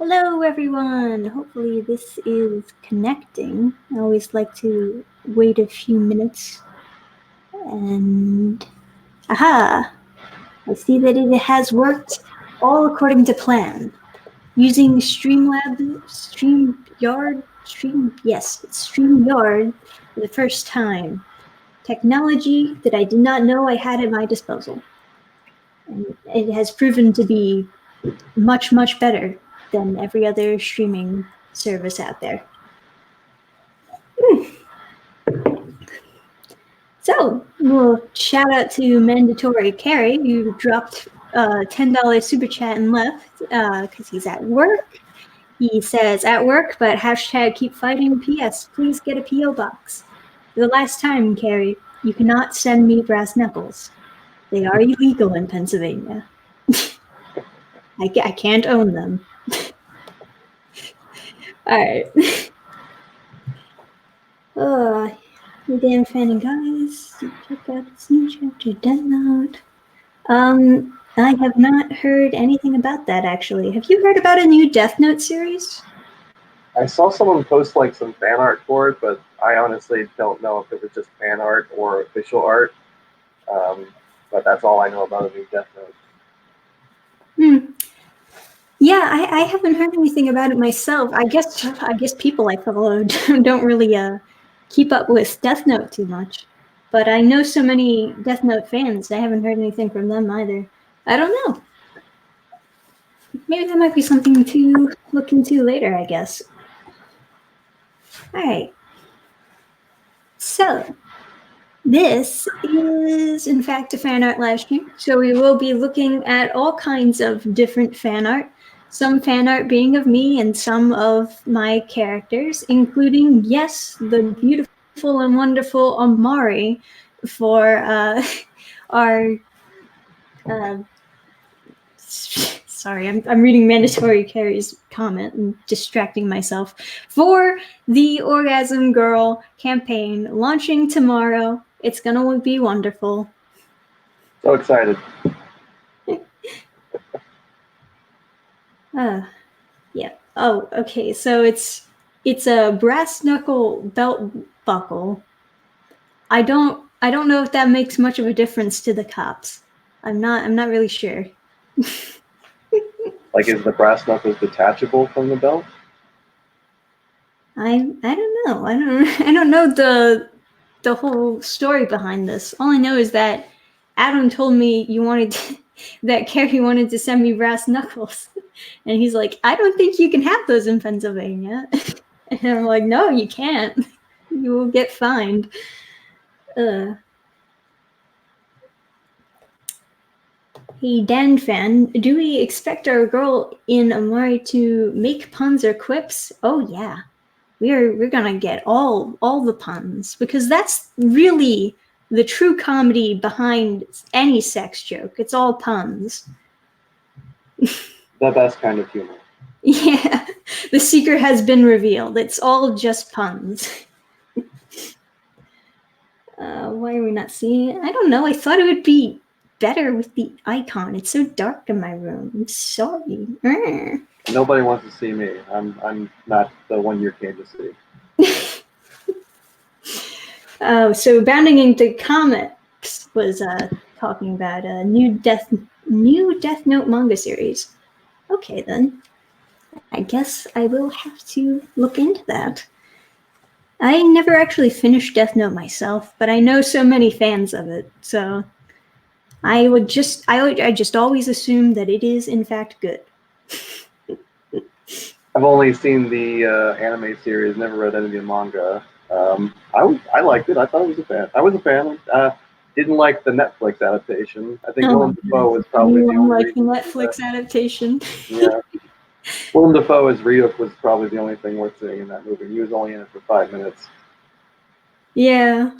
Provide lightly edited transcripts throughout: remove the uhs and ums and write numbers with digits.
Hello, everyone. Hopefully this is connecting. I always like to wait a few minutes. And aha! I see that it has worked all according to plan. Using it's StreamYard for the first time. Technology that I did not know I had at my disposal. And it has proven to be much, much better than every other streaming service out there. So, well, shout out to Mandatory Carrie, who dropped a $10 super chat and left because he's at work. He says, at work, but hashtag keep fighting. P.S. Please get a P.O. box. For the last time, Carrie, you cannot send me brass knuckles. They are illegal in Pennsylvania. I can't own them. All right. You damn fanning guys. Check out this new chapter download. I have not heard anything about that, actually. Have you heard about a new Death Note series? I saw someone post like some fan art for it, but I honestly don't know if it was just fan art or official art. But that's all I know about a new Death Note. Yeah, I haven't heard anything about it myself. I guess people I follow don't really keep up with Death Note too much. But I know so many Death Note fans. I haven't heard anything from them either. I don't know. Maybe that might be something to look into later, I guess. All right. So, this is, in fact, a fan art live stream. So we will be looking at all kinds of different fan art. Some fan art being of me and some of my characters, including, yes, the beautiful and wonderful Amari for our... sorry, I'm reading Mandatory Carrie's comment and distracting myself. For the Orgasm Girl campaign launching tomorrow. It's gonna be wonderful. So excited. Yeah. Oh, okay. So it's a brass knuckle belt buckle. I don't know if that makes much of a difference to the cops. I'm not really sure. Like, is the brass knuckles detachable from the belt? I don't know. I don't know the whole story behind this. All I know is that Adam told me that Carrie wanted to send me brass knuckles. And he's like, I don't think you can have those in Pennsylvania. And I'm like, no, you can't. You will get fined. Hey, Dan fan, do we expect our girl in Amari to make puns or quips? Oh yeah, we're gonna get all the puns, because that's really the true comedy behind any sex joke. It's all puns. The best kind of humor. Yeah, the secret has been revealed. It's all just puns. Why are we not seeing it? I don't know. I thought it would be better with the icon. It's so dark in my room. I'm sorry. Nobody wants to see me. I'm not the one you came to see. So Bounding into Comics was talking about a new Death Note manga series. Okay, then. I guess I will have to look into that. I never actually finished Death Note myself, but I know so many fans of it, so I just always assume that it is in fact good. I've only seen the anime series, never read any of the manga. I liked it. I thought I was a fan. I was a fan. Didn't like the Netflix adaptation. I think Willem Dafoe was probably the only reason. Netflix adaptation. Yeah. Willem Dafoe as Ryuk was probably the only thing worth seeing in that movie. He was only in it for 5 minutes. Yeah.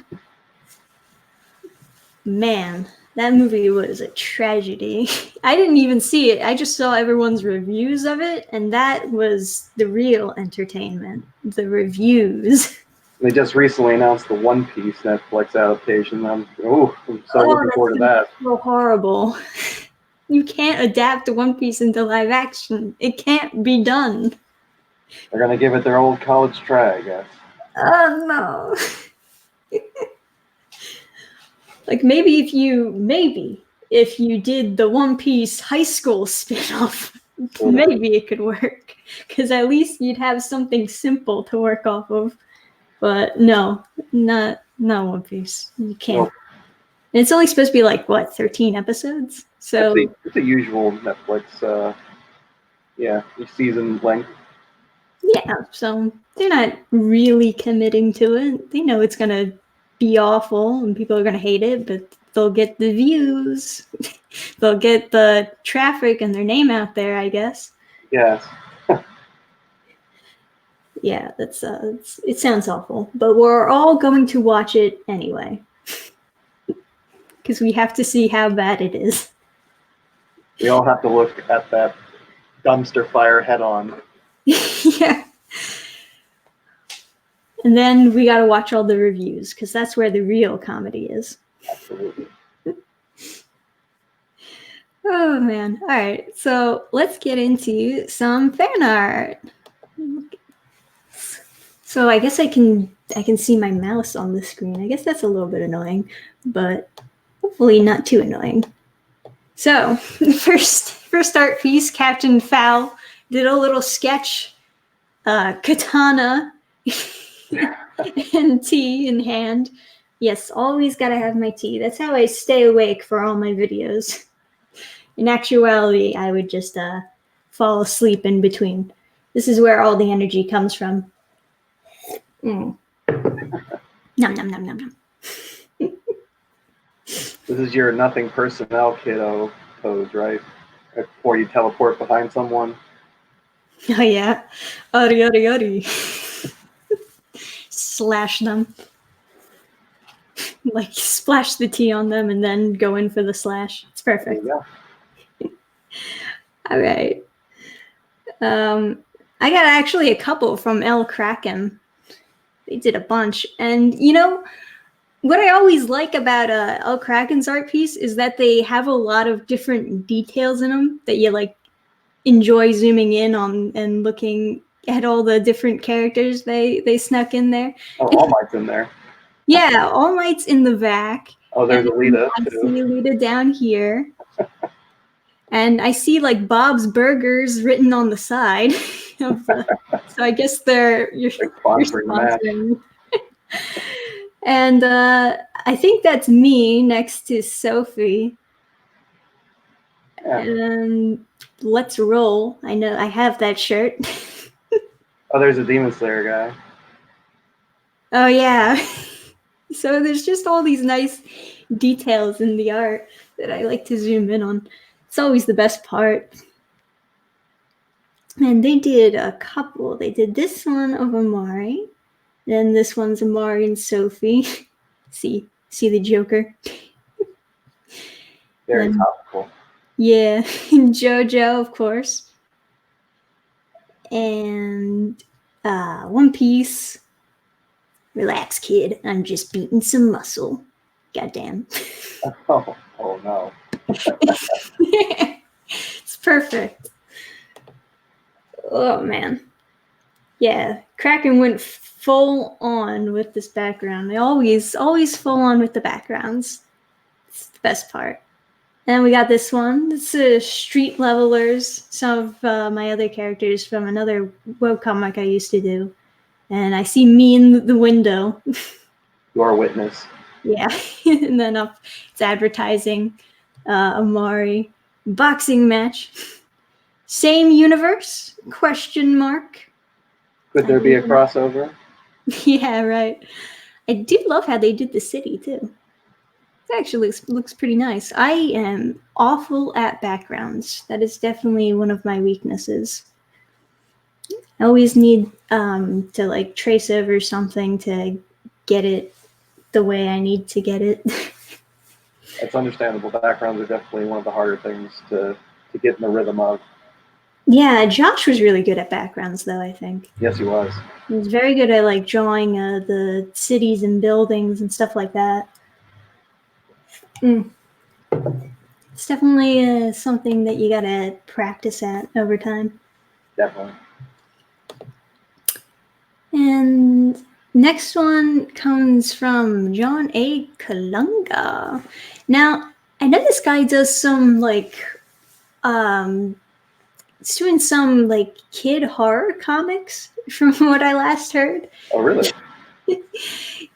Man, that movie was a tragedy. I didn't even see it. I just saw everyone's reviews of it, and that was the real entertainment. The reviews. They just recently announced the One Piece Netflix adaptation. I'm so looking forward to that. So horrible. You can't adapt One Piece into live action. It can't be done. They're gonna give it their old college try, I guess. Oh no. Like maybe if you did the One Piece high school spin-off, maybe it could work. Because at least you'd have something simple to work off of. But no, not One Piece. You can't. Nope. And it's only supposed to be like what, 13 episodes? So it's a usual Netflix season length. yeah, so they're not really committing to it. They know it's gonna be awful and people are gonna hate it, but they'll get the views. They'll get the traffic and their name out there, I guess. Yes. Yeah, that's it sounds awful, but we're all going to watch it anyway. Because we have to see how bad it is. We all have to look at that dumpster fire head on. Yeah. And then we gotta watch all the reviews, because that's where the real comedy is. Absolutely. Oh man. All right. So let's get into some fan art. So I guess I can see my mouse on the screen. I guess that's a little bit annoying, but hopefully not too annoying. So first art piece, Captain Fowl did a little sketch, katana and tea in hand. Yes, always gotta have my tea. That's how I stay awake for all my videos. In actuality, I would just fall asleep in between. This is where all the energy comes from. Nom, nom, nom, nom, nom. This is your nothing personnel kiddo pose, right? Before you teleport behind someone. Oh yeah. Ari, ari, ari. Slash them. Like splash the tea on them and then go in for the slash. It's perfect. Yeah. All right. I got actually a couple from El Kraken. They did a bunch. And you know, what I always like about El Kraken's art piece is that they have a lot of different details in them that you like enjoy zooming in on and looking at all the different characters they snuck in there. Oh, All Might's in there. Yeah, All Might's in the back. Oh, there's Alita I too. see Alita down here. And I see like Bob's Burgers written on the side. So I guess you're sponsoring. And I think that's me next to Sophie. Yeah. And let's roll. I know I have that shirt. Oh, there's a Demon Slayer guy. Oh yeah. So there's just all these nice details in the art that I like to zoom in on. It's always the best part. And they did a couple. They did this one of Amari. Then this one's Amari and Sophie. See the Joker. Very topical. Yeah, and JoJo, of course. And One Piece. Relax, kid. I'm just beating some muscle. Goddamn. Oh no. It's perfect. Oh man. Yeah, Kraken went full on with this background. They always full on with the backgrounds. It's the best part. And we got this one. It's Street Levelers. Some of my other characters from another webcomic I used to do. And I see me in the window. You are a witness. Yeah. And then up, it's advertising. Amari. Boxing match. Same universe? Question mark. Could there be a crossover? Yeah, right. I do love how they did the city, too. It actually looks pretty nice. I am awful at backgrounds. That is definitely one of my weaknesses. I always need to like trace over something to get it the way I need to get it. That's understandable. Backgrounds are definitely one of the harder things to get in the rhythm of. Yeah, Josh was really good at backgrounds, though, I think. Yes, he was. He was very good at like drawing the cities and buildings and stuff like that. It's definitely something that you gotta practice at over time. Definitely. And next one comes from John A. Kalunga. Now, I know this guy does some it's doing some like kid horror comics from what I last heard. Oh, really?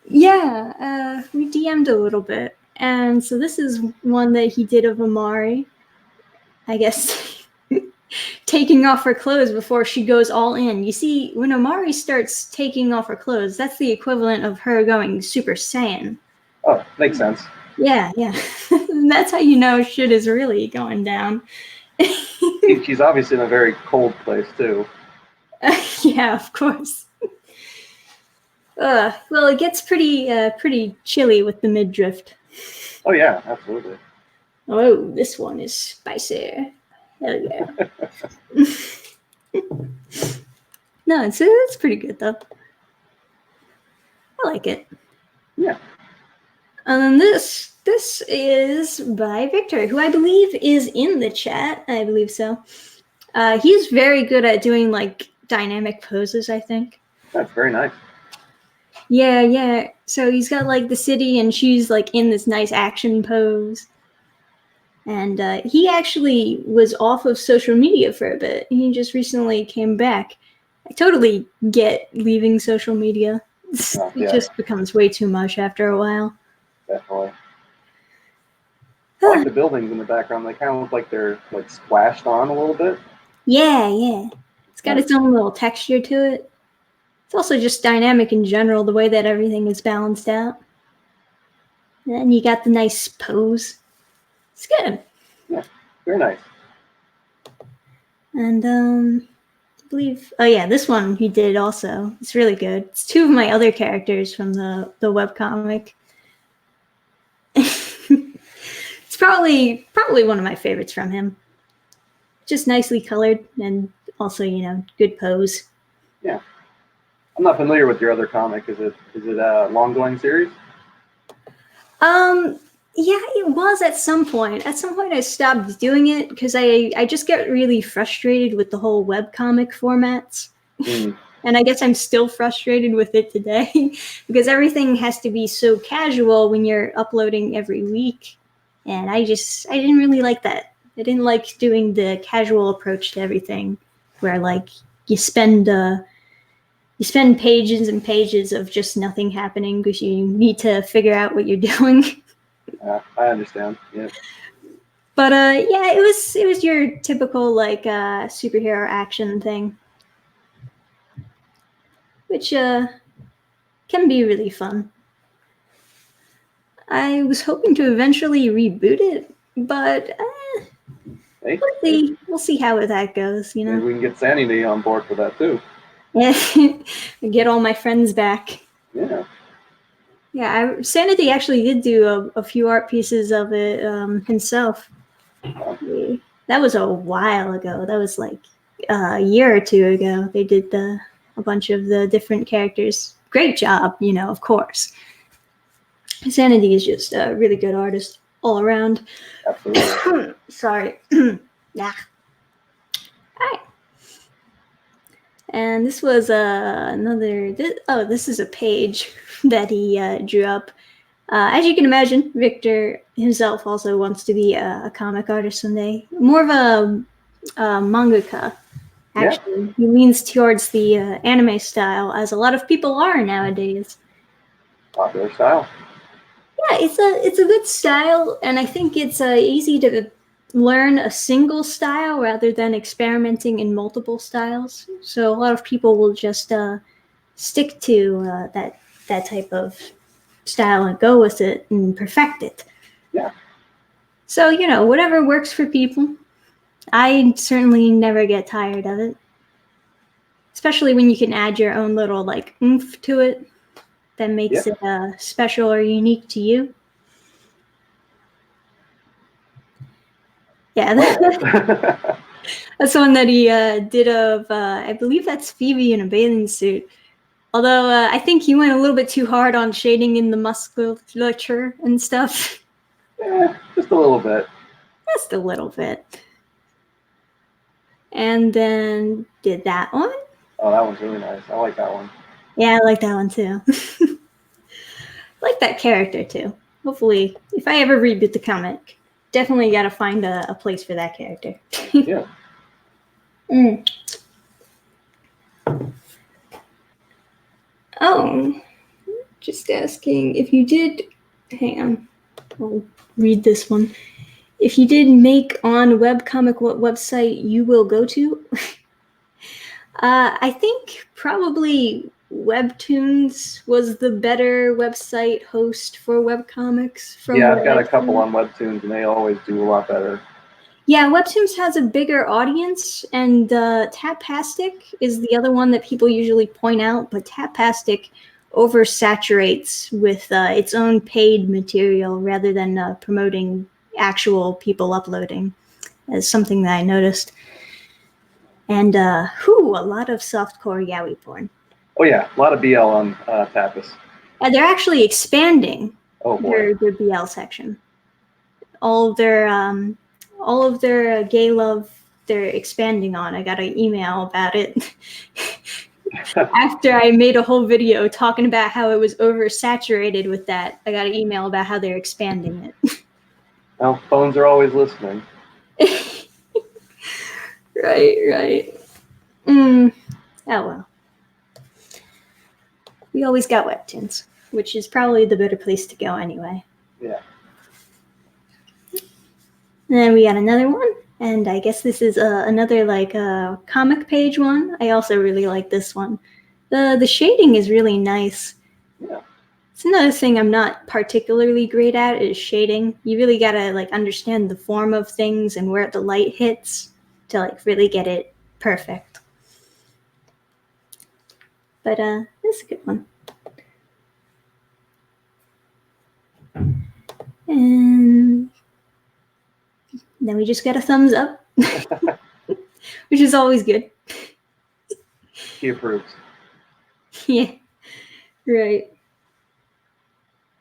Yeah, we DM'd a little bit. And so this is one that he did of Amari. I guess taking off her clothes before she goes all in. You see, when Amari starts taking off her clothes, that's the equivalent of her going Super Saiyan. Oh, makes sense. Yeah. That's how you know shit is really going down. She's obviously in a very cold place, too. Yeah, of course. Well, it gets pretty chilly with the midriff. Oh, yeah, absolutely. Oh, this one is spicy. Hell yeah. No, it's pretty good though. I like it. Yeah. And this is by Victor, who I believe is in the chat. I believe so. He's very good at doing like dynamic poses, I think. That's very nice. Yeah. So he's got like the city, and she's like in this nice action pose. And he actually was off of social media for a bit. He just recently came back. I totally get leaving social media. Oh, It just becomes way too much after a while. Definitely. I like the buildings in the background. They kind of look like they're like splashed on a little bit. Yeah. It's got its own little texture to it. It's also just dynamic in general, the way that everything is balanced out. And then you got the nice pose. It's good. Yeah, very nice. And I believe, oh yeah, this one he did also. It's really good. It's two of my other characters from the webcomic. It's probably one of my favorites from him. Just nicely colored and also, good pose. Yeah. I'm not familiar with your other comic. Is it a long-going series? Yeah, it was at some point. At some point I stopped doing it because I just get really frustrated with the whole webcomic formats. And I guess I'm still frustrated with it today because everything has to be so casual when you're uploading every week. And I didn't really like that. I didn't like doing the casual approach to everything where like you spend pages and pages of just nothing happening because you need to figure out what you're doing. I understand. Yeah. But yeah, it was your typical like superhero action thing, which can be really fun. I was hoping to eventually reboot it, but we'll see how that goes. Maybe we can get Sanity on board for that too. Yeah, get all my friends back. Yeah. Yeah, Sanity actually did do a few art pieces of it himself. That was a while ago. That was like a year or two ago. They did a bunch of the different characters. Great job, of course. Sanity is just a really good artist all around. Absolutely. Sorry. Nah. All right. And this was this is a page that he drew up. As you can imagine, Victor himself also wants to be a comic artist someday. More of a mangaka, actually. Yeah. He leans towards the anime style, as a lot of people are nowadays. Popular style. Yeah, it's a good style, and I think it's easy to learn a single style rather than experimenting in multiple styles. So a lot of people will just stick to that type of style and go with it and perfect it. Yeah. So, whatever works for people. I certainly never get tired of it. Especially when you can add your own little like oomph to it that makes it special or unique to you. Yeah, that's one that he did of, I believe that's Phoebe in a bathing suit. Although I think he went a little bit too hard on shading in the musculature and stuff. Yeah, just a little bit. Just a little bit. And then did that one. Oh, that one's really nice. I like that one. Yeah, I like that one too. Like that character too. Hopefully, if I ever reboot the comic, definitely got to find a place for that character. Yeah. Oh, just asking if you did. Hang on, I'll read this one. If you did make on webcomic, what website you will go to? I think probably Webtoons was the better website host for webcomics. Yeah, I've got a couple on Webtoons, and they always do a lot better. Yeah, Webtoons has a bigger audience, and Tapastic is the other one that people usually point out, but Tapastic oversaturates with its own paid material rather than promoting actual people uploading, as something that I noticed. And a lot of softcore yaoi porn. Oh yeah, a lot of BL on Tapas. They're actually expanding Oh boy. their BL section. All of their gay love they're expanding on. I got an email about it after I made a whole video talking about how it was oversaturated with that. I got an email about how they're expanding it. Well, phones are always listening. Right. Oh well. We always got Webtoons, which is probably the better place to go anyway. Yeah. And then we got another one, and I guess this is another comic page one. I also really like this one. The shading is really nice. Yeah. It's another thing I'm not particularly great at is shading. You really gotta understand the form of things and where the light hits to really get it perfect. But this is a good one. And then we just got a thumbs up, which is always good. He approves. Yeah, right.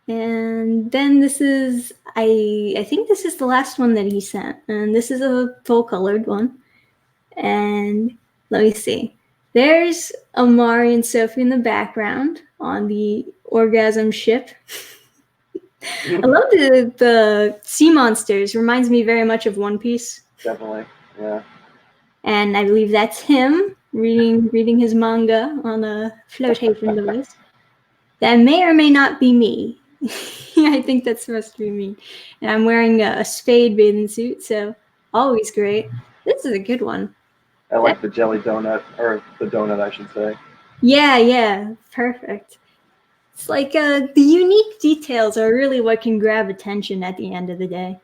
And then this is, I think this is the last one that he sent. And this is a full colored one. And let me see. There's Amari and Sophie in the background on the orgasm ship. I love the sea monsters. Reminds me very much of One Piece. Definitely, yeah. And I believe that's him reading his manga on a flotation device. That may or may not be me. I think that's supposed to be me. And I'm wearing a spade bathing suit, so always great. This is a good one. I like the jelly donut, or the donut, I should say. Yeah, perfect. It's the unique details are really what can grab attention at the end of the day.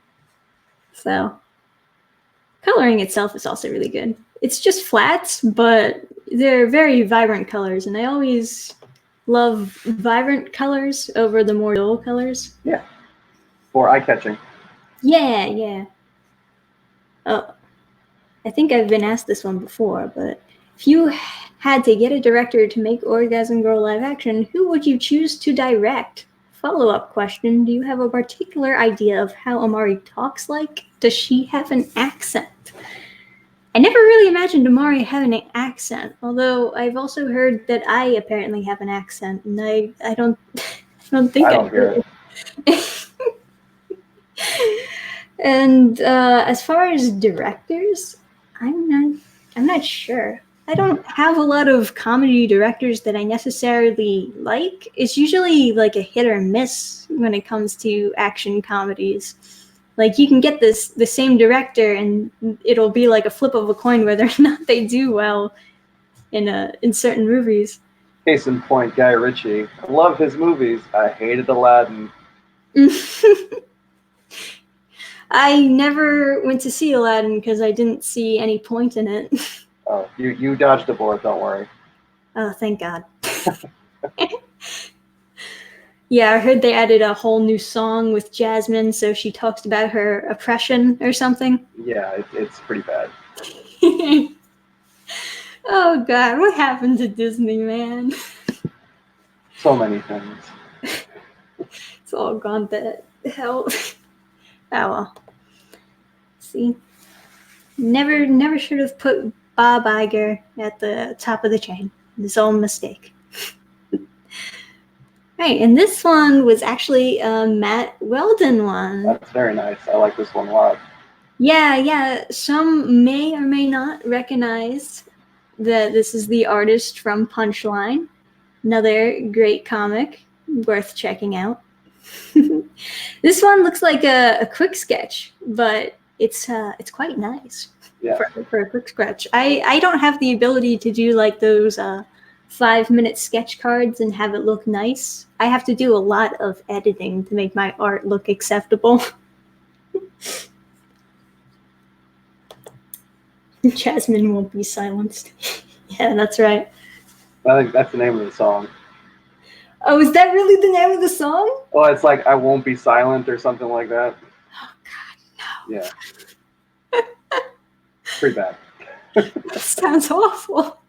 So, coloring itself is also really good. It's just flats, but they're very vibrant colors, and I always love vibrant colors over the more dull colors. Yeah. For eye-catching. Yeah. Oh, I think I've been asked this one before, but if you had to get a director to make Orgasm Girl live action, who would you choose to direct? Follow-up question, do you have a particular idea of how Amari talks like? Does she have an accent? I never really imagined Amari having an accent, although I've also heard that I apparently have an accent, and I don't think I don't hear it. And as far as directors, I'm not sure. I don't have a lot of comedy directors that I necessarily like. It's usually a hit or miss when it comes to action comedies. You can get the same director and it'll be a flip of a coin whether or not they do well in certain movies. Case in point, Guy Ritchie. I love his movies. I hated Aladdin. I never went to see Aladdin because I didn't see any point in it. Oh, you dodged a bullet, don't worry. Oh, thank God. Yeah, I heard they added a whole new song with Jasmine, so she talks about her oppression or something. Yeah, it's pretty bad. Oh God, what happened to Disney, man? So many things. It's all gone to hell. Oh well. See, never should have put Bob Iger at the top of the chain. His own mistake. Right, and this one was actually a Matt Weldon one. That's very nice. I like this one a lot. Yeah. Some may or may not recognize that this is the artist from Punchline. Another great comic worth checking out. This one looks like a quick sketch, but it's quite nice. Yeah. For a quick sketch. I don't have the ability to do like those 5-minute sketch cards and have it look nice. I have to do a lot of editing to make my art look acceptable. Jasmine won't be silenced. Yeah, that's right. I think that's the name of the song. Oh, is that really the name of the song? Oh, it's like I Won't Be Silent or something like that. Oh, God, no. Yeah. Pretty bad. That sounds awful.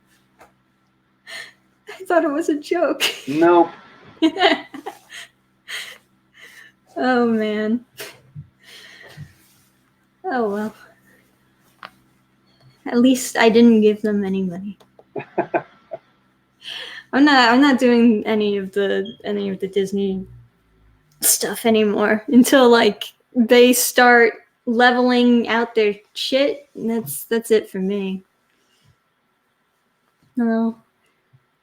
I thought it was a joke. Nope. Oh, man. Oh, well. At least I didn't give them any money. I'm not doing any of the Disney stuff anymore until like they start leveling out their shit. That's it for me. No.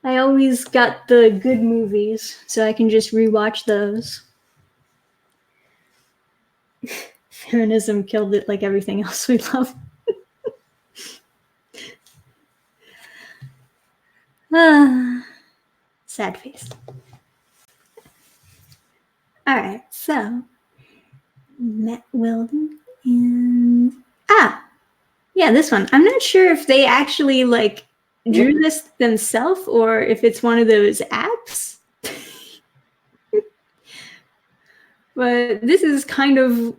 I always got the good movies, so I can just rewatch those. Feminism killed it like everything else we love. Sad face. Alright, so Matt Weldon and yeah, this one. I'm not sure if they actually like drew this themselves or if it's one of those apps. But this is kind of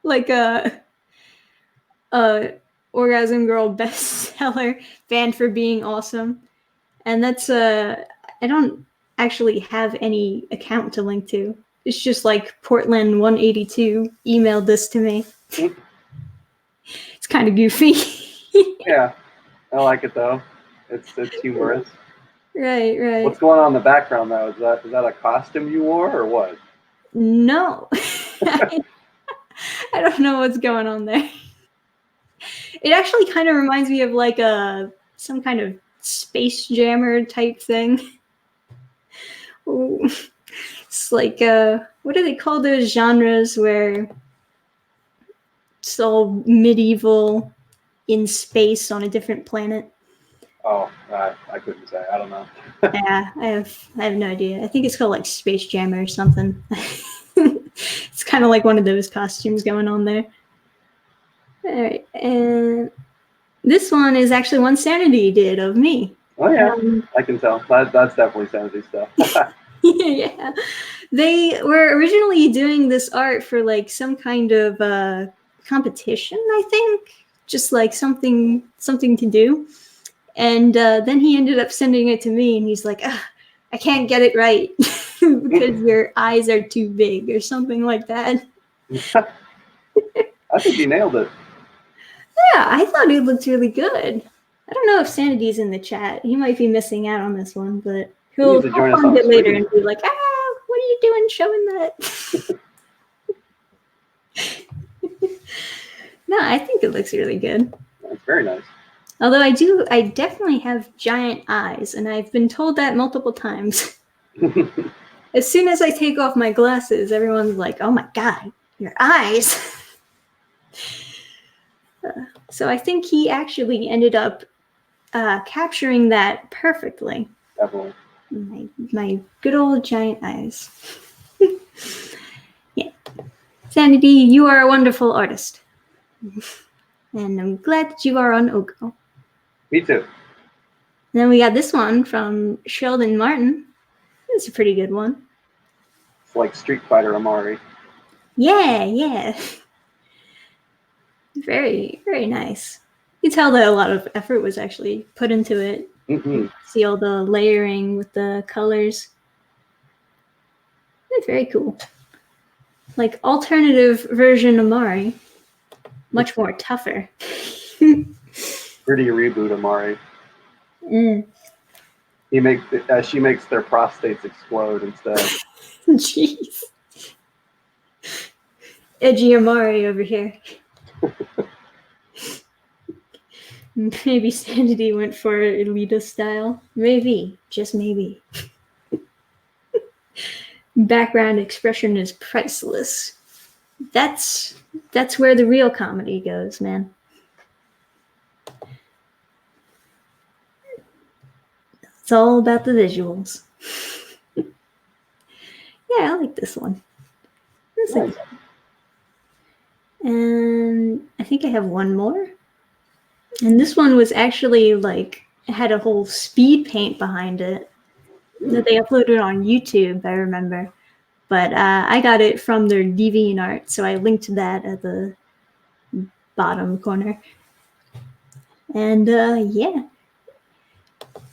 like a Orgasm Girl bestseller, banned for being awesome. And that's I don't actually have any account to link to. It's just like Portland 182 emailed this to me. It's kind of goofy. Yeah, I like it though. It's humorous. Right. What's going on in the background though? Is that a costume you wore or what? No. I don't know what's going on there. It actually kind of reminds me of like some kind of Space Jammer type thing. Ooh. It's like what do they call those genres where it's all medieval in space on a different planet? Oh, I couldn't say. I don't know. Yeah, I have no idea. I think it's called like Space Jammer or something. It's kind of like one of those costumes going on there. All right, and this one is actually one Sanity did of me. Oh yeah, I can tell. That's definitely Sanity stuff. Yeah, they were originally doing this art for like some kind of competition, I think, just like something to do. And then he ended up sending it to me, and he's like, I can't get it right because your eyes are too big or something like that. I think he nailed it. Yeah, I thought it looked really good. I don't know if Sanity's in the chat. He might be missing out on this one, but he'll find it later and be like, what are you doing showing that? No, I think it looks really good. That's very nice. Although I definitely have giant eyes, and I've been told that multiple times. As soon as I take off my glasses, everyone's like, oh my God, your eyes. So I think he actually ended up capturing that perfectly. Definitely. My good old giant eyes. Yeah. Sanity, you are a wonderful artist. And I'm glad that you are on Ogirl. Me too. Then we got this one from Sheldon Martin. It's a pretty good one. It's like Street Fighter Amari. Yeah. Very, very nice. You tell that a lot of effort was actually put into it. Mm-hmm. See all the layering with the colors. It's very cool. Like alternative version Amari. much more tougher. Pretty reboot Amari. She makes their prostates explode instead. Jeez. Edgy Amari over here. Maybe Sanity went for Elita style. Maybe. Just maybe. Background expression is priceless. That's where the real comedy goes, man. It's all about the visuals. Yeah, I like this one. That's nice. And I think I have one more. And this one was actually like, it had a whole speed paint behind it that they uploaded on YouTube, I remember. But I got it from their DeviantArt, so I linked that at the bottom corner. And yeah,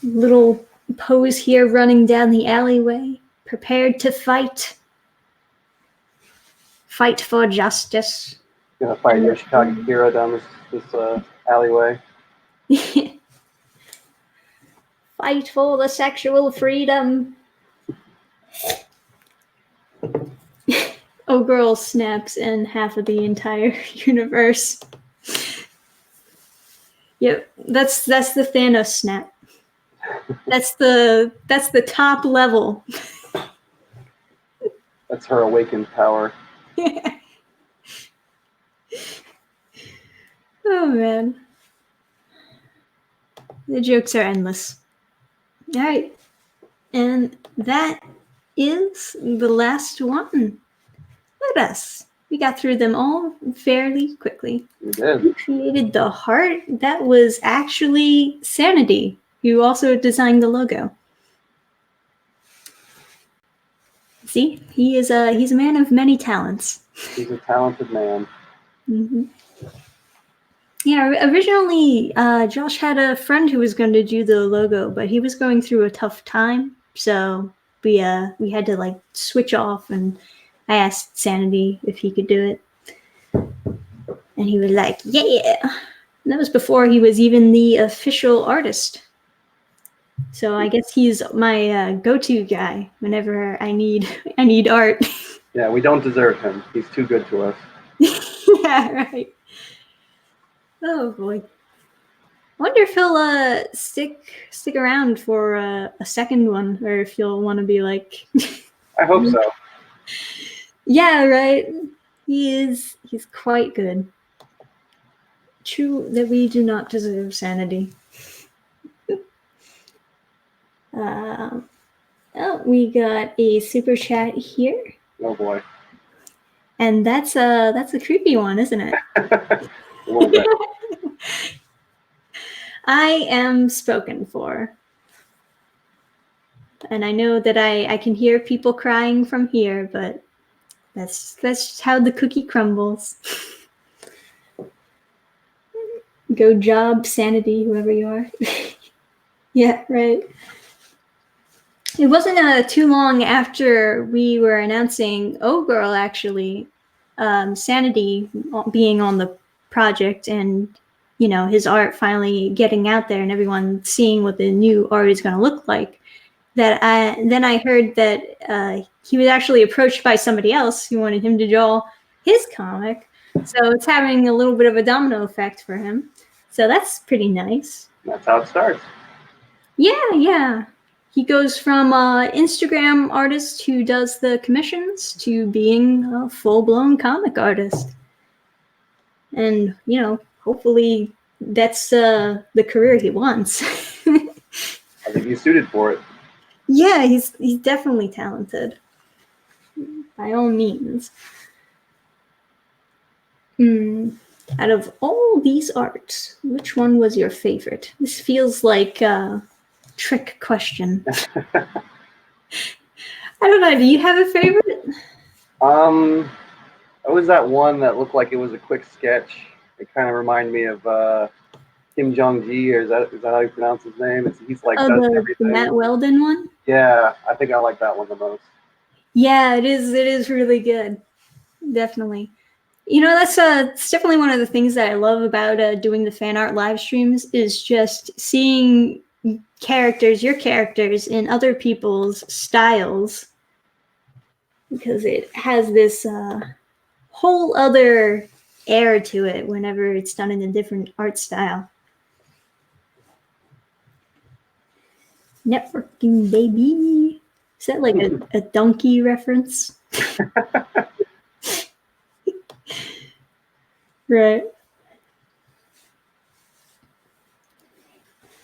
little pose here running down the alleyway, prepared to fight. Fight for justice. Gonna fight Yoshikage Kira down this alleyway. Fight for the sexual freedom. Ogirl snaps in half of the entire universe. Yep, that's the Thanos snap. That's the top level. That's her awakened power. Oh man. The jokes are endless. All right. And that is the last one. Look at us. We got through them all fairly quickly. We did. We created the heart. That was actually Sanity, who also designed the logo. See, he's a man of many talents. He's a talented man. Mm-hmm. Yeah, originally Josh had a friend who was going to do the logo, but he was going through a tough time, so we had to like switch off, and I asked Sanity if he could do it, and he was like, "Yeah." And that was before he was even the official artist. So I guess he's my go-to guy whenever I need art. Yeah, we don't deserve him. He's too good to us. Yeah, right. Oh boy. Wonder if he'll stick around for a second one, or if he'll want to be like. I hope so. Yeah, right. He's quite good. True that we do not deserve Sanity. Oh, we got a super chat here. Oh boy. And that's a creepy one, isn't it? A little bit. I am spoken for. And I know that I can hear people crying from here, but that's just how the cookie crumbles. Go job, Sanity, whoever you are. Yeah, right. It wasn't too long after we were announcing Ogirl, actually, Sanity being on the project, and his art finally getting out there and everyone seeing what the new art is going to look like. That I heard that he was actually approached by somebody else who wanted him to draw his comic. So it's having a little bit of a domino effect for him. So that's pretty nice. That's how it starts. Yeah. He goes from Instagram artist who does the commissions to being a full-blown comic artist. And, hopefully that's the career he wants. I think he's suited for it. Yeah, he's definitely talented. By all means. Out of all these arts, which one was your favorite? This feels like a trick question. I don't know. Do you have a favorite? It was that one that looked like it was a quick sketch. It kind of reminded me of Kim Jong-ji, or is that how you pronounce his name? He's like does everything. The Matt Weldon one? Yeah, I think I like that one the most. Yeah, it is really good. Definitely. That's it's definitely one of the things that I love about doing the fan art live streams is just seeing your characters in other people's styles, because it has this whole other air to it whenever it's done in a different art style. Networking, baby. Is that like a donkey reference? Right.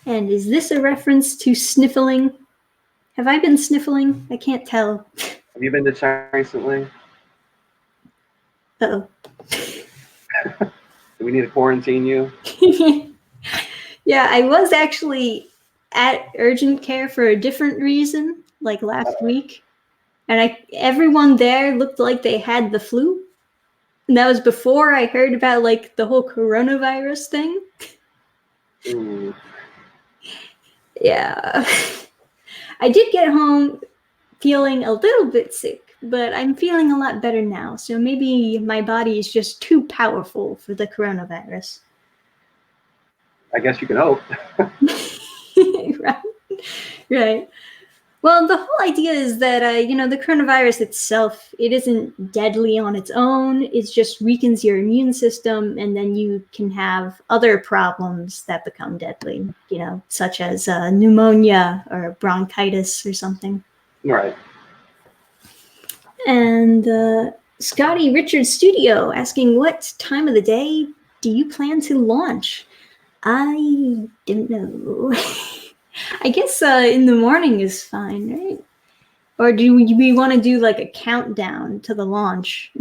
And is this a reference to sniffling? Have I been sniffling? I can't tell. Have you been to China recently? Uh-oh. Do we need to quarantine you? Yeah, I was actually at urgent care for a different reason, like last week. And everyone there looked like they had the flu. And that was before I heard about like the whole coronavirus thing. Ooh. Yeah. I did get home feeling a little bit sick, but I'm feeling a lot better now. So maybe my body is just too powerful for the coronavirus. I guess you can hope. Right. Well, the whole idea is that, the coronavirus itself, it isn't deadly on its own. It just weakens your immune system, and then you can have other problems that become deadly, such as pneumonia or bronchitis or something. Right. And Scotty Richard Studio asking, what time of the day do you plan to launch? I don't know. I guess in the morning is fine, right? Or do we want to do like a countdown to the launch?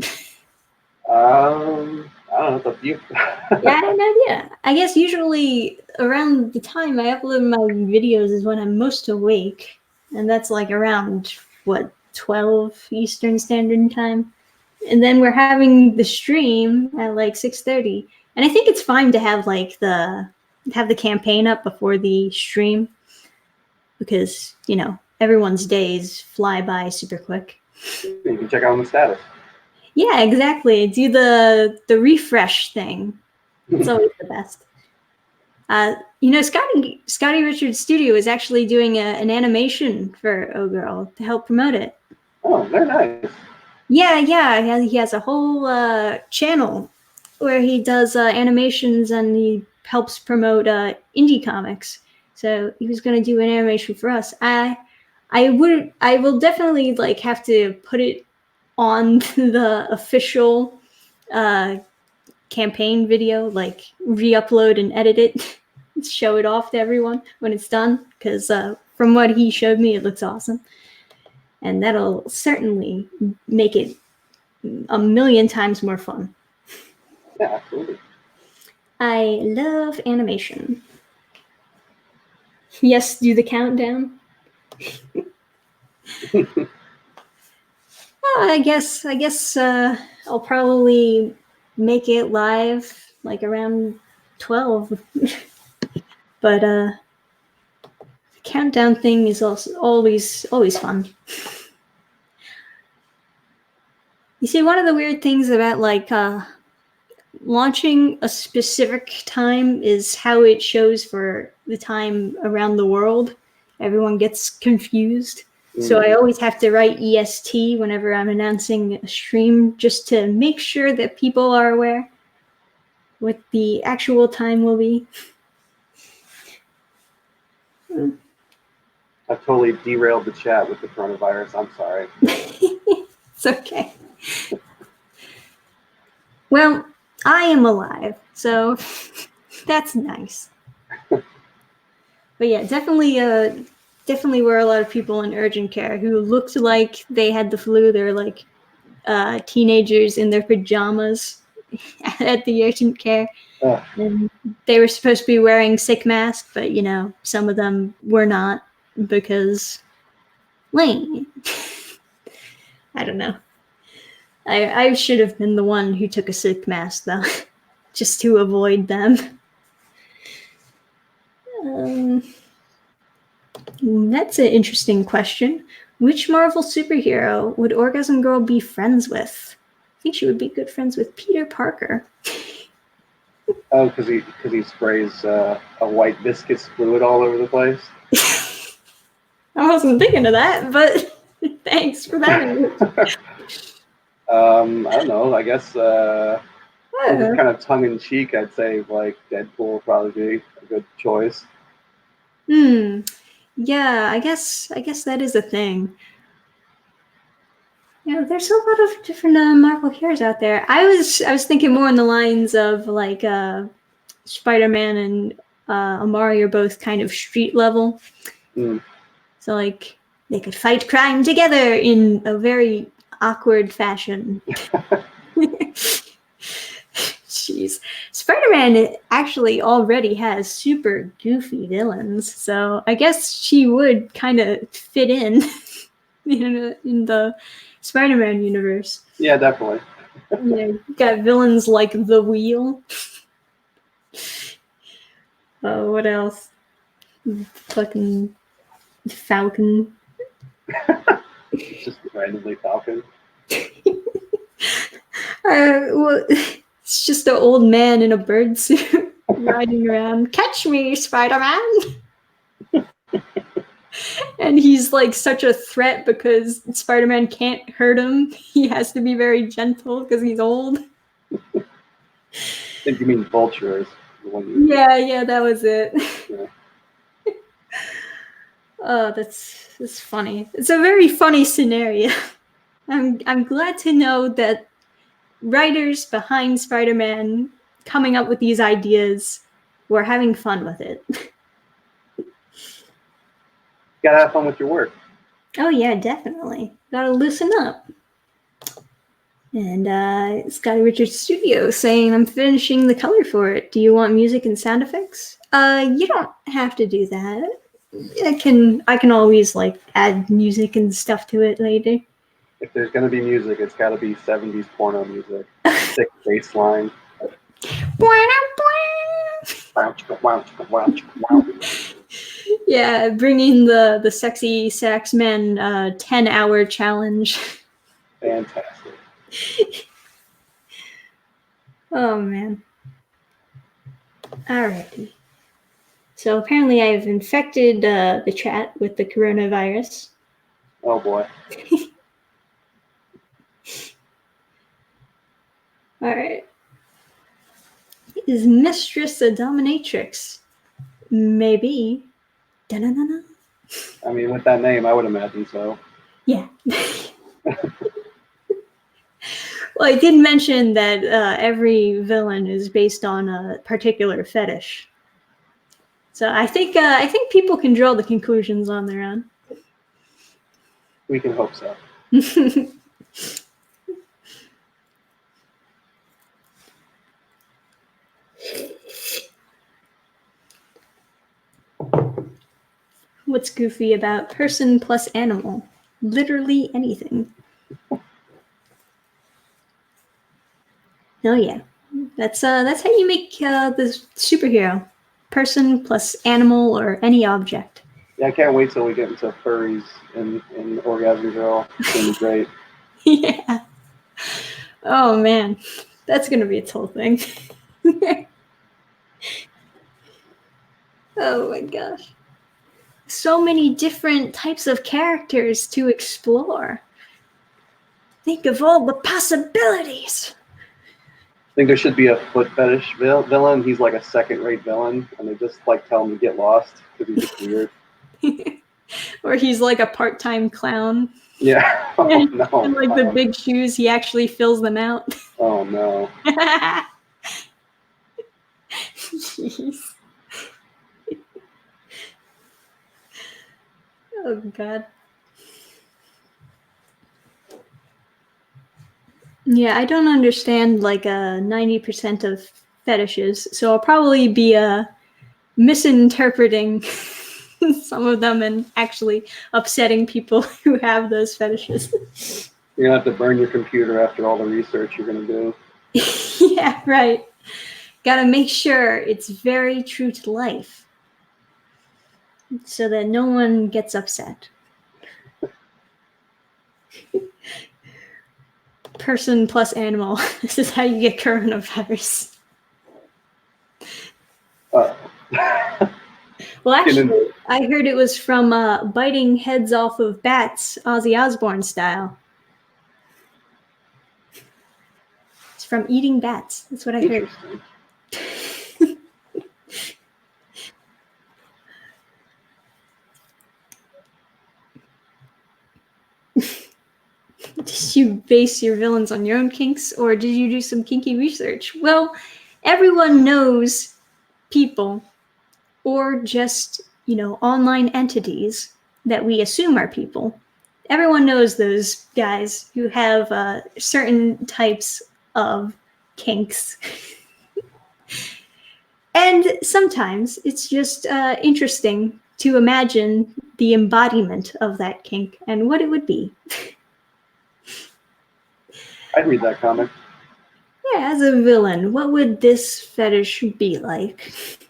I don't know. It's up to you. Yeah, I have no idea. I guess usually around the time I upload my videos is when I'm most awake. And that's like around, 12 Eastern Standard Time? And then we're having the stream at like 6:30. And I think it's fine to have like have the campaign up before the stream, because, everyone's days fly by super quick. You can check out on the status. Yeah, exactly. Do the refresh thing. It's always the best. Scotty Richards Studio is actually doing an animation for Ogirl to help promote it. Oh, very nice. Yeah. He has a whole channel where he does animations, and he helps promote indie comics. So he was going to do an animation for us. I will definitely like have to put it on the official campaign video, like re-upload and edit it, show it off to everyone when it's done, because from what he showed me, it looks awesome. And that'll certainly make it a million times more fun. Yeah, absolutely. I love animation. Yes, do the countdown. I guess I'll probably make it live like around 12. But the countdown thing is also always fun. You see, one of the weird things about like launching a specific time is how it shows for the time around the world. Everyone gets confused. So I always have to write EST whenever I'm announcing a stream, just to make sure that people are aware what the actual time will be. I've totally derailed the chat with the coronavirus. I'm sorry. It's okay. Well, I am alive, so that's nice. But yeah, definitely were a lot of people in urgent care who looked like they had the flu. They were like teenagers in their pajamas at the urgent care. And they were supposed to be wearing sick masks, but some of them were not, because lame. I don't know. I should have been the one who took a sick mask, though, just to avoid them. That's an interesting question. Which Marvel superhero would Orgasm Girl be friends with? think she would be good friends with Peter Parker. Oh, because he sprays a white viscous fluid all over the place. I wasn't thinking of that, but thanks for that. I don't know. I guess Oh. kind of tongue in cheek, I'd say like Deadpool would probably be a good choice. Yeah, I guess that is a thing. Yeah, there's a lot of different Marvel heroes out there. I was thinking more on the lines of like Spider-Man and Amari are both kind of street level. So like they could fight crime together in a very awkward fashion. Jeez. Spider-Man actually already has super goofy villains, so I guess she would kind of fit in in the Spider-Man universe. Yeah, definitely. Yeah, you got villains like the Wheel. Oh, what else? Fucking Falcon. Just randomly Falcon. Well, it's just an old man in a bird suit riding around. Catch me, Spider-Man! And he's like such a threat because Spider-Man can't hurt him. He has to be very gentle because he's old. I think you mean Vulture is the one you... Yeah, that was it. Yeah. Oh, that's funny. It's a very funny scenario. I'm glad to know that writers behind Spider-Man coming up with these ideas were having fun with it. Gotta have fun with your work. Oh yeah, definitely. Gotta loosen up. And Scotty Richards Studio saying I'm finishing the color for it. Do you want music and sound effects? You don't have to do that. I can always like add music and stuff to it later. If there's gonna be music, it's gotta be 70s porno music. Thick bass line. Yeah, bringing the sexy sax men 10-hour challenge. Fantastic. Oh man. Alrighty. So apparently I've infected the chat with the coronavirus. Oh boy. Alright. Is Mistress a dominatrix? Maybe. Da-na-na-na. I mean, with that name, I would imagine so. Yeah. Well, I did mention that every villain is based on a particular fetish. So I think people can draw the conclusions on their own. We can hope so. What's goofy about person plus animal? Literally anything. Oh yeah, that's how you make the superhero. Person plus animal or any object. Yeah, I can't wait till we get into furries and Orgasm Girl. It's gonna be great. Yeah. Oh man, that's gonna be its whole thing. Oh my gosh. So many different types of characters to explore. Think of all the possibilities. I think there should be a foot fetish villain. He's like a second-rate villain, and they just like tell him to get lost because he's just weird. Or he's like a part-time clown. Yeah. Oh no. And like the big shoes, he actually fills them out. Oh no. Jeez. Oh god. Yeah, I don't understand like 90% of fetishes, so I'll probably be misinterpreting some of them and actually upsetting people who have those fetishes. You're gonna have to burn your computer after all the research you're gonna do. Yeah, right. Gotta make sure it's very true to life so that no one gets upset. person plus animal. This is how you get coronavirus. Well, actually, I heard it was from biting heads off of bats, Ozzy Osbourne style. It's from eating bats. That's what I heard. Did you base your villains on your own kinks, or did you do some kinky research? Well, everyone knows people, or just, online entities that we assume are people. Everyone knows those guys who have certain types of kinks. And sometimes it's just interesting to imagine the embodiment of that kink and what it would be. I'd read that comic. Yeah, as a villain, what would this fetish be like?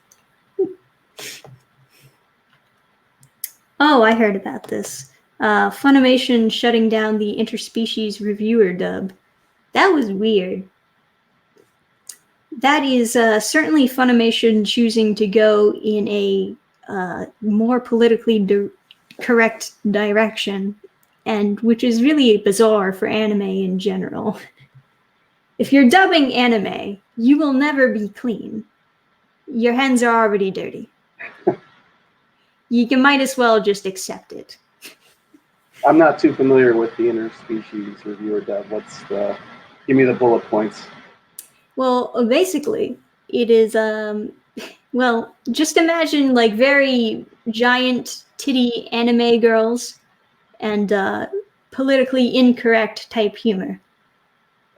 Oh, I heard about this. Funimation shutting down the interspecies reviewer dub. That was weird. That is certainly Funimation choosing to go in a more politically correct direction, and which is really bizarre for anime in general. If you're dubbing anime, you will never be clean. Your hands are already dirty. You might as well just accept it. I'm not too familiar with the interspecies reviewer dub. Give me the bullet points. Well, basically, it is, just imagine like very giant titty anime girls and politically incorrect type humor.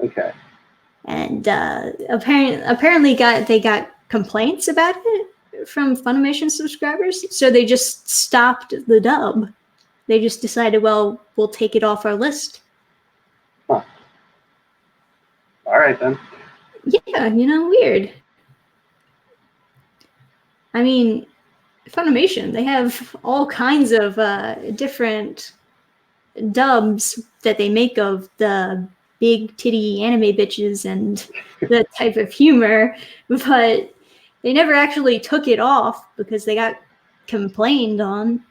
Okay. And apparently they got complaints about it from Funimation subscribers, so they just stopped the dub. They just decided, well, we'll take it off our list. Huh. All right, then. Yeah, weird. I mean, Funimation, they have all kinds of different dubs that they make of the big titty anime bitches and that type of humor, but they never actually took it off because they got complained on.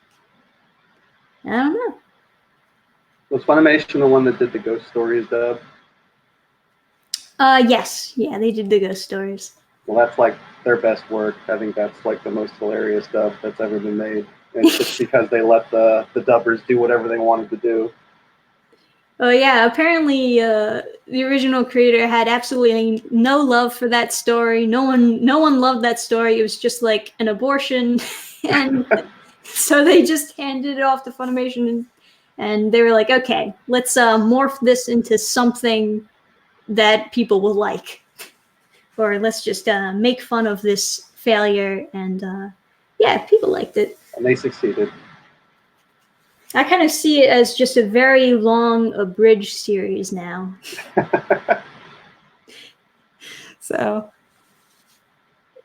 I don't know. Was Funimation the one that did the Ghost Stories dub? Yes. Yeah, they did the Ghost Stories. Well, that's like their best work. I think that's like the most hilarious dub that's ever been made. And it's just because they let the dubbers do whatever they wanted to do. Oh yeah, apparently the original creator had absolutely no love for that story. No one loved that story. It was just like an abortion, and so they just handed it off to Funimation, and they were like, "Okay, let's morph this into something that people will like, or let's just make fun of this failure." And yeah, people liked it, and they succeeded. I kind of see it as just a very long abridged series now. So,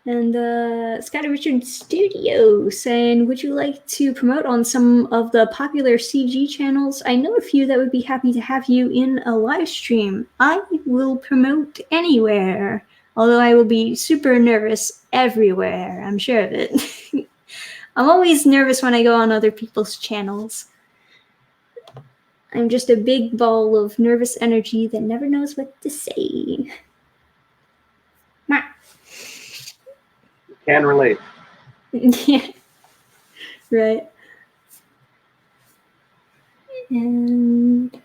and Scotty Richard Studio saying, would you like to promote on some of the popular CG channels? I know a few that would be happy to have you in a live stream. I will promote anywhere, although I will be super nervous everywhere. I'm sure of it. I'm always nervous when I go on other people's channels. I'm just a big ball of nervous energy that never knows what to say. Can relate. Yeah. Right. And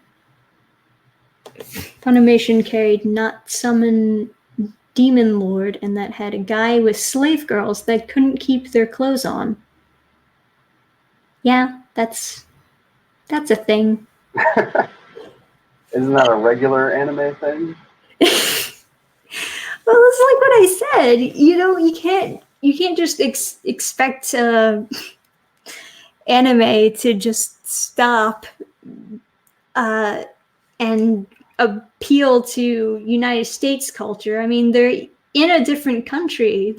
Funimation carried Not Summon Demon Lord, and that had a guy with slave girls that couldn't keep their clothes on. Yeah, that's a thing. Isn't that a regular anime thing? Well, it's like what I said. You can't just expect anime to just stop and appeal to United States culture. I mean, they're in a different country.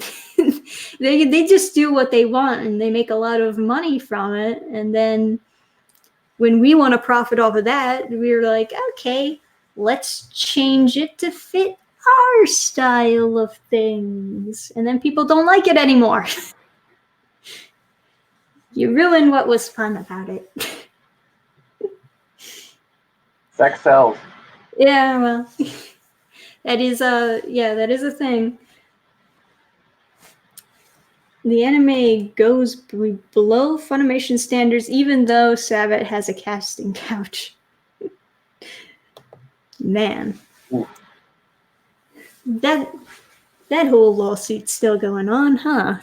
they just do what they want, and they make a lot of money from it. And then when we want to profit off of that, we're like, okay, let's change it to fit our style of things. And then people don't like it anymore. You ruin what was fun about it. Sex sells. Yeah, well, that is a thing. The anime goes below Funimation standards, even though Sabat has a casting couch. Man, Ooh. that whole lawsuit's still going on, huh?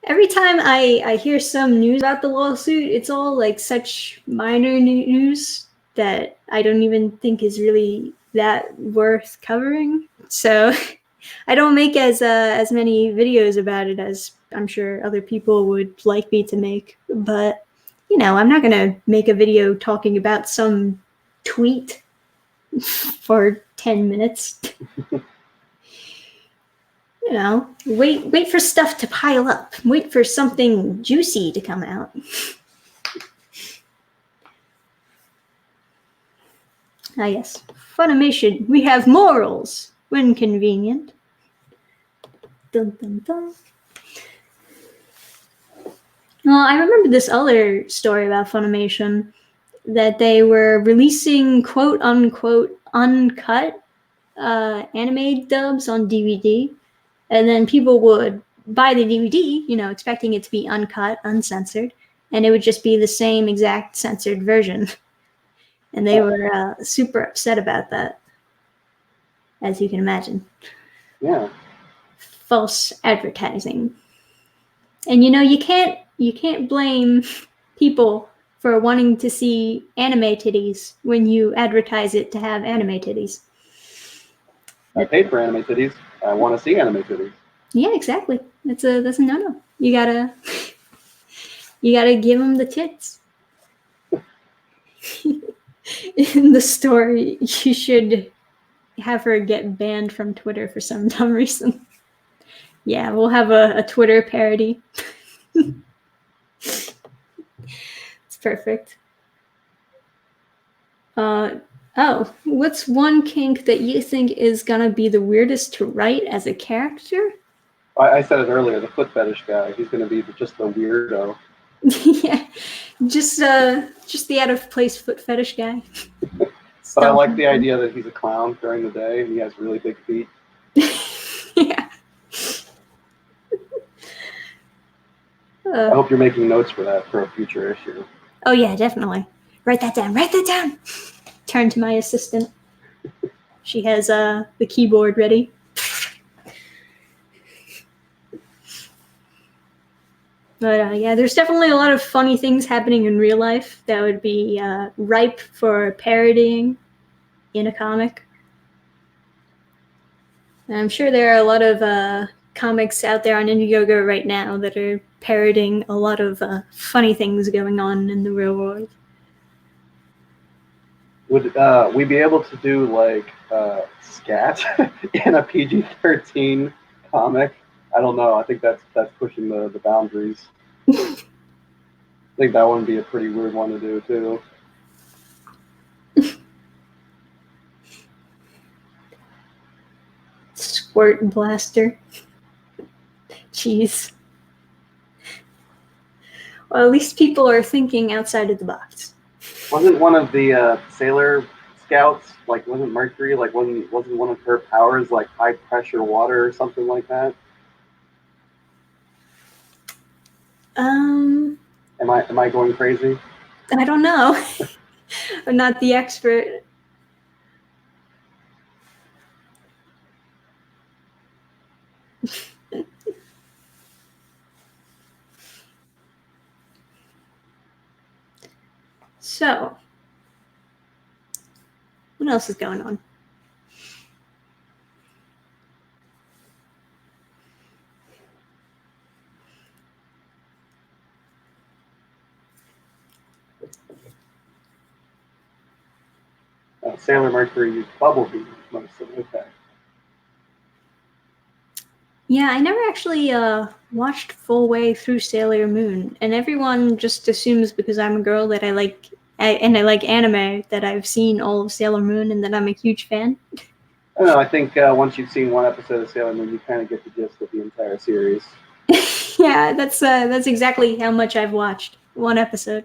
Every time I hear some news about the lawsuit, it's all like such minor news that I don't even think is really that worth covering. So I don't make as many videos about it as I'm sure other people would like me to make. But you know, I'm not gonna make a video talking about some tweet for 10 minutes. You know, wait for stuff to pile up. Wait for something juicy to come out. Ah, yes. Funimation, we have morals when convenient. Dun, dun, dun. Well, I remember this other story about Funimation that they were releasing quote unquote uncut anime dubs on DVD, and then people would buy the DVD, you know, expecting it to be uncut, uncensored, and it would just be the same exact censored version. And they were super upset about that, as you can imagine. Yeah. False advertising. And you know, you can't blame people for wanting to see anime titties when you advertise it to have anime titties. I paid for anime titties. I want to see anime titties. Yeah, exactly. That's a no-no. You gotta give them the tits. In the story, you should have her get banned from Twitter for some dumb reason. Yeah, we'll have a Twitter parody. It's perfect. Oh, what's one kink that you think is gonna be the weirdest to write as a character? I said it earlier. The foot fetish guy. He's going to be just the weirdo. Yeah, just the out of place foot fetish guy. But I like the idea that he's a clown during the day and he has really big feet. Yeah. I hope you're making notes for that for a future issue. Oh yeah, definitely. Write that down. Write that down. Turn to my assistant. She has the keyboard ready. But yeah, there's definitely a lot of funny things happening in real life that would be ripe for parodying in a comic. And I'm sure there are a lot of comics out there on Indiegogo right now that are parodying a lot of funny things going on in the real world. Would we be able to do like scat in a PG-13 comic? I don't know. I think that's pushing the boundaries. I think that would be a pretty weird one to do too. Squirt blaster. Jeez. Well, at least people are thinking outside of the box. Wasn't one of the Sailor Scouts, like, wasn't Mercury, like, wasn't one of her powers, like, high pressure water or something like that? Am I going crazy? I don't know. I'm not the expert. So, what else is going on? Sailor Mercury used Bumblebee mostly. Okay. Yeah, I never actually watched full way through Sailor Moon, and everyone just assumes because I'm a girl that I like and I like anime, that I've seen all of Sailor Moon and that I'm a huge fan. I don't know. I think once you've seen one episode of Sailor Moon, you kind of get the gist of the entire series. Yeah, that's exactly how much I've watched. One episode.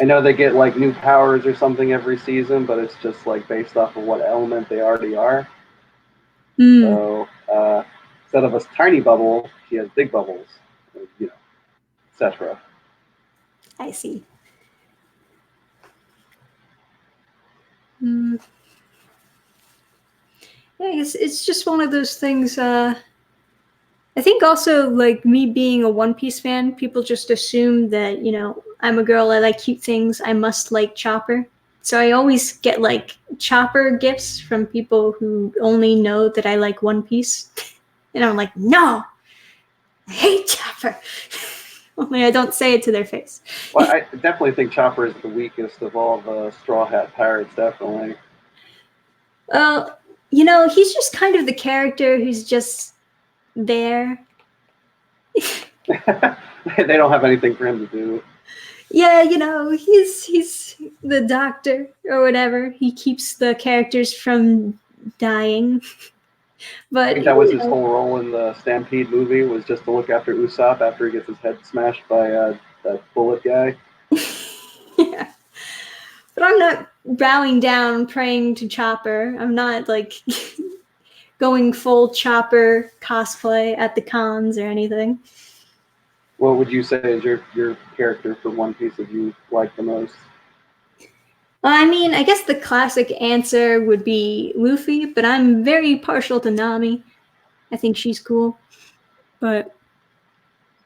I know they get like new powers or something every season, but it's just like based off of what element they already are. So instead of a tiny bubble, she has big bubbles, you know, etc. I see. Yeah, it's just one of those things. I think also, like, me being a One Piece fan, people just assume that, I'm a girl, I like cute things, I must like Chopper. So I always get like Chopper gifts from people who only know that I like One Piece. And I'm like, no, I hate Chopper. Only I don't say it to their face. Well, I definitely think Chopper is the weakest of all the Straw Hat Pirates, definitely. He's just kind of the character who's just there. They don't have anything for him to do. Yeah, he's the doctor or whatever. He keeps the characters from dying. But I think that was his whole role in the Stampede movie, was just to look after Usopp after he gets his head smashed by that bullet guy. Yeah. But I'm not bowing down praying to Chopper. I'm not like going full Chopper cosplay at the cons or anything. What would you say is your character for One Piece that you like the most? Well, I mean, I guess the classic answer would be Luffy, but I'm very partial to Nami. I think she's cool. But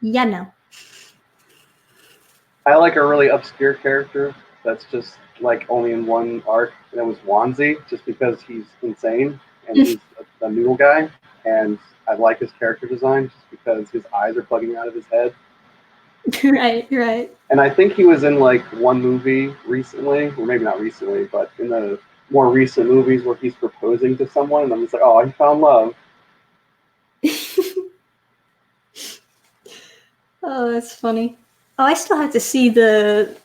yeah, no. I like a really obscure character that's just like only in one arc, and it was Wanzi, just because he's insane and he's a noodle guy, and I like his character design just because his eyes are bugging out of his head. Right. And I think he was in like one movie recently, or maybe not recently, but in the more recent movies where he's proposing to someone, and I'm just like, oh, he found love. Oh, that's funny. Oh, I still have to see the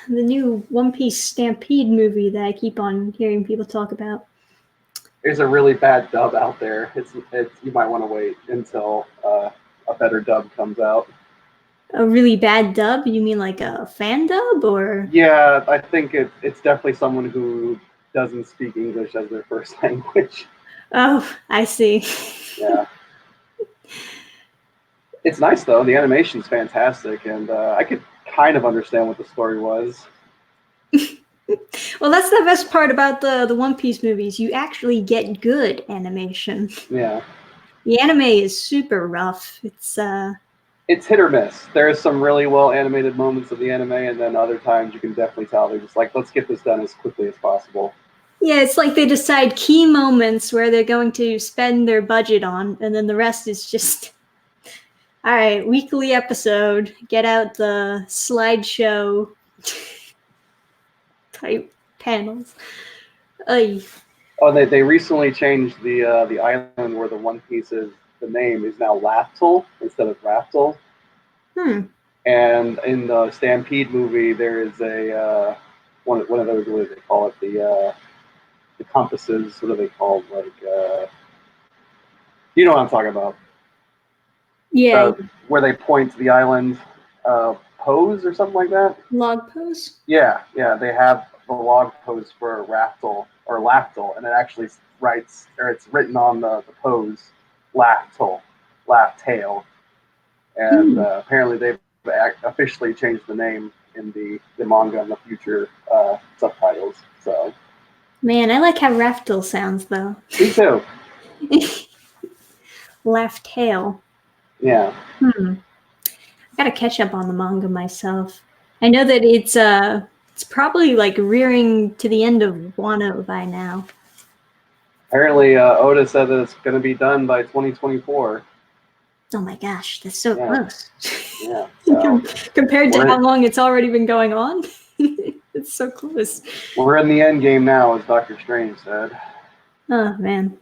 new One Piece Stampede movie that I keep on hearing people talk about. There's a really bad dub out there. It's you might want to wait until a better dub comes out. A really bad dub? You mean like a fan dub, or? Yeah, I think it's definitely someone who doesn't speak English as their first language. Oh, I see. Yeah. It's nice though. The animation's fantastic, and I could kind of understand what the story was. Well, that's the best part about the One Piece movies. You actually get good animation. Yeah. The anime is super rough. It's hit or miss. There's some really well animated moments of the anime, and then other times you can definitely tell they're just like, let's get this done as quickly as possible. Yeah, it's like they decide key moments where they're going to spend their budget on, and then the rest is just, all right, weekly episode, get out the slideshow type panels. Ay. Oh, they recently changed the island where the One Piece is. The name is now Laftel instead of Raftel. And in the Stampede movie, there is a one of those. What do they call it? The compasses. What are they called? Like you know what I'm talking about? Yeah. Where they point to the island, pose or something like that. Log pose. Yeah. They have the log pose for Raftel or Laftel, and it actually writes, or it's written on the pose, Laftel, and apparently they've officially changed the name in the manga and the future subtitles. So, man, I like how Raftel sounds though. Me too. Laugh tail. Yeah. I gotta catch up on the manga myself. I know that it's probably like rearing to the end of Wano by now. Apparently, Oda said that it's going to be done by 2024. Oh my gosh, that's so close. Yeah. So compared to how long it's already been going on, it's so close. We're in the end game now, as Dr. Strange said. Oh man.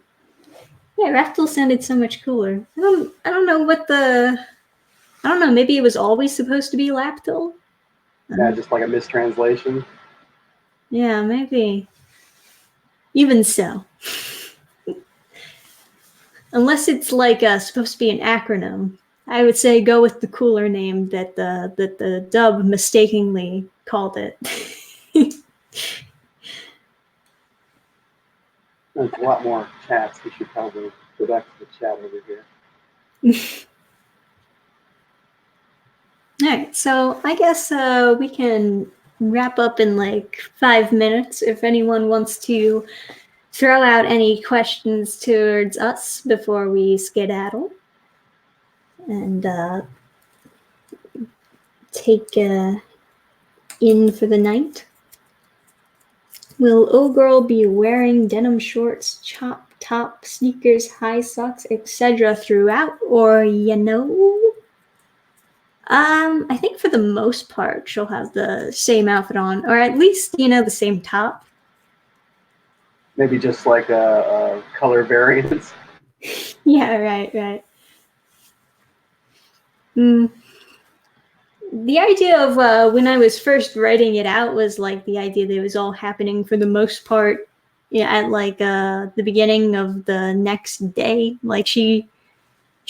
Yeah, Raftel sounded so much cooler. I don't know, maybe it was always supposed to be Laptil? Yeah, just like a mistranslation. Yeah, maybe. Even so. Unless it's like supposed to be an acronym, I would say go with the cooler name that the dub mistakenly called it. There's a lot more chats. We should probably go back to the chat over here. All right, so I guess we can wrap up in like 5 minutes if anyone wants to throw out any questions towards us before we skedaddle and take in for the night. Will Ogirl be wearing denim shorts, chop top, sneakers, high socks, etc. throughout, or I think for the most part she'll have the same outfit on, or at least the same top. Maybe just like a color variance. Yeah, right. The idea of when I was first writing it out was like the idea that it was all happening for the most part at like the beginning of the next day. Like she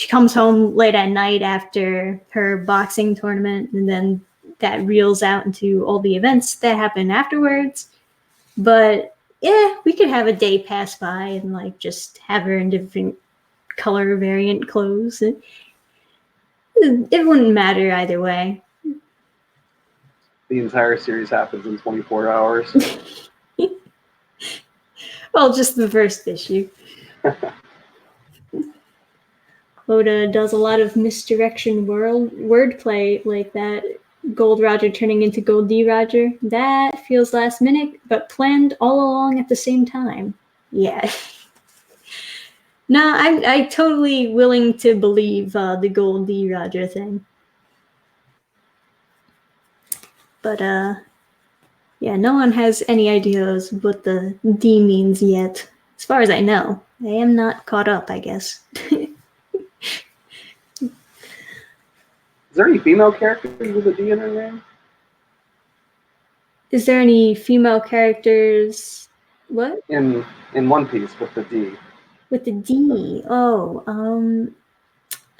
comes home late at night after her boxing tournament, and then that reels out into all the events that happen afterwards. But yeah, we could have a day pass by and like just have her in different color variant clothes. It wouldn't matter either way. The entire series happens in 24 hours. Well, just the first issue. Oda does a lot of misdirection wordplay like that. Gold Roger turning into Gold D Roger. That feels last minute, but planned all along at the same time. Yeah. No, I'm totally willing to believe the Gold D Roger thing. But yeah, no one has any ideas what the D means yet. As far as I know. I am not caught up, I guess. Is there any female characters with a D in their name? Is there any female characters? What? In One Piece with the D. With the D. Oh,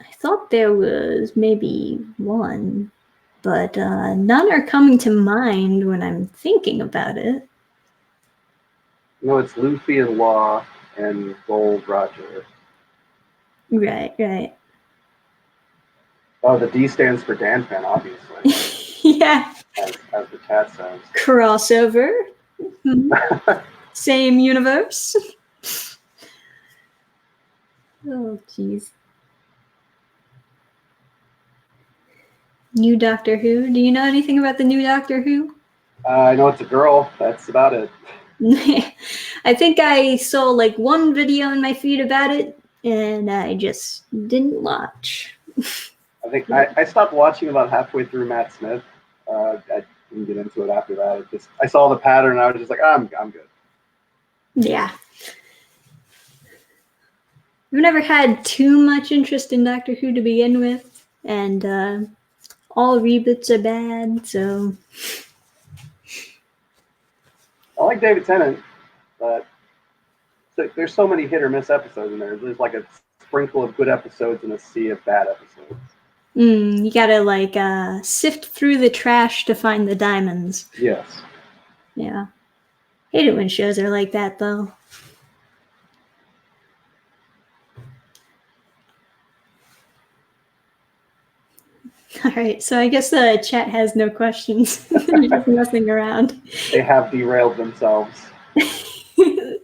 I thought there was maybe one, but none are coming to mind when I'm thinking about it. No, it's Luffy and Law and Gold Roger. Right. Oh, the D stands for Danfan, obviously. Yeah. As the chat says. Crossover. Same universe. Oh, jeez. New Doctor Who. Do you know anything about the new Doctor Who? I know it's a girl. That's about it. I think I saw like one video in my feed about it, and I just didn't watch. I think I stopped watching about halfway through Matt Smith. I didn't get into it after that. I saw the pattern and I was just like, I'm good. Yeah. I've never had too much interest in Doctor Who to begin with, and all reboots are bad, so. I like David Tennant, but there's so many hit or miss episodes in there. There's like a sprinkle of good episodes and a sea of bad episodes. You gotta like sift through the trash to find the diamonds. Yes. Yeah. Hate it when shows are like that, though. All right, so I guess the chat has no questions. They're just messing around. They have derailed themselves. That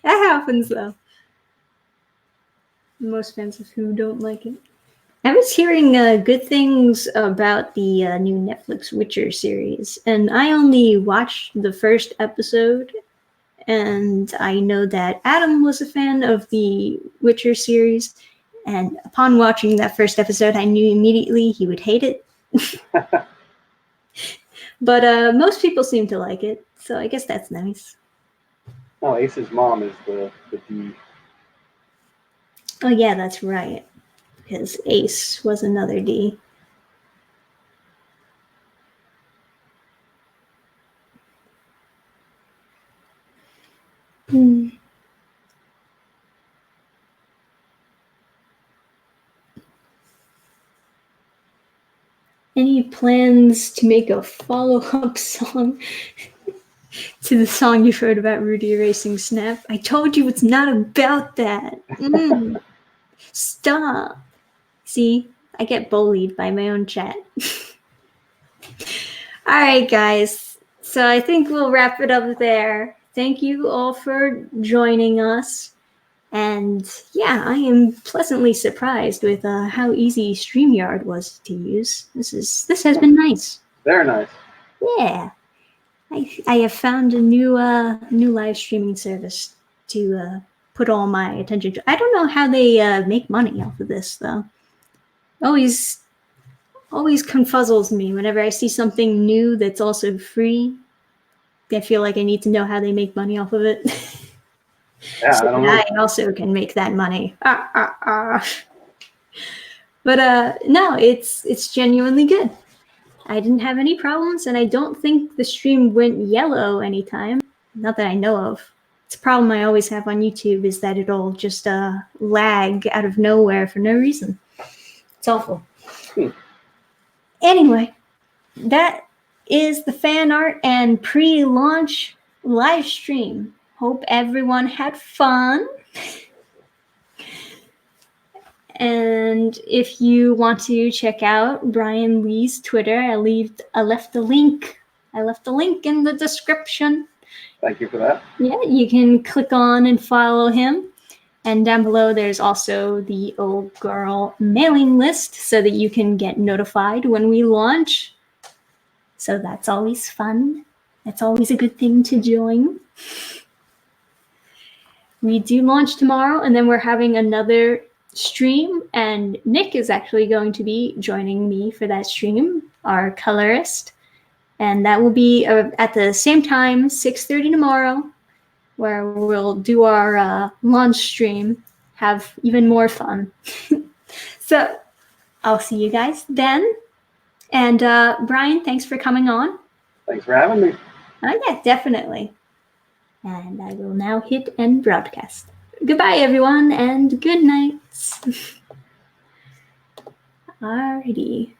happens, though. Most fans of Who don't like it. I was hearing good things about the new Netflix Witcher series, and I only watched the first episode, and I know that Adam was a fan of the Witcher series, and upon watching that first episode, I knew immediately he would hate it. But most people seem to like it, so I guess that's nice. No, Ace's mom is the D. Oh yeah, that's right, because Ace was another D. Hmm. Any plans to make a follow-up song to the song you've heard about Rudy erasing Snap? I told you it's not about that. Stop. See, I get bullied by my own chat. All right, guys. So I think we'll wrap it up there. Thank you all for joining us. And yeah, I am pleasantly surprised with how easy StreamYard was to use. This has been nice. Very nice. Yeah, I have found a new live streaming service to put all my attention to. I don't know how they make money off of this though. Always confuzzles me whenever I see something new that's also free. I feel like I need to know how they make money off of it. Yeah, So I don't know. I also can make that money. But no, it's genuinely good. I didn't have any problems, and I don't think the stream went yellow anytime. Not that I know of. It's a problem I always have on YouTube is that it'll just lag out of nowhere for no reason. It's awful. Anyway, that is the fan art and pre-launch live stream. Hope everyone had fun. And if you want to check out Brian Lee's Twitter, I left the link. I left the link in the description. Thank you for that. Yeah, you can click on and follow him. And down below, there's also the Ogirl mailing list so that you can get notified when we launch. So that's always fun. That's always a good thing to join. We do launch tomorrow, and then we're having another stream, and Nick is actually going to be joining me for that stream, our colorist. And that will be at the same time, 6:30 tomorrow, where we'll do our launch stream, have even more fun. So I'll see you guys then. And Brian, thanks for coming on. Thanks for having me. Yeah, definitely. And I will now hit end broadcast. Goodbye, everyone, and good night. Alrighty.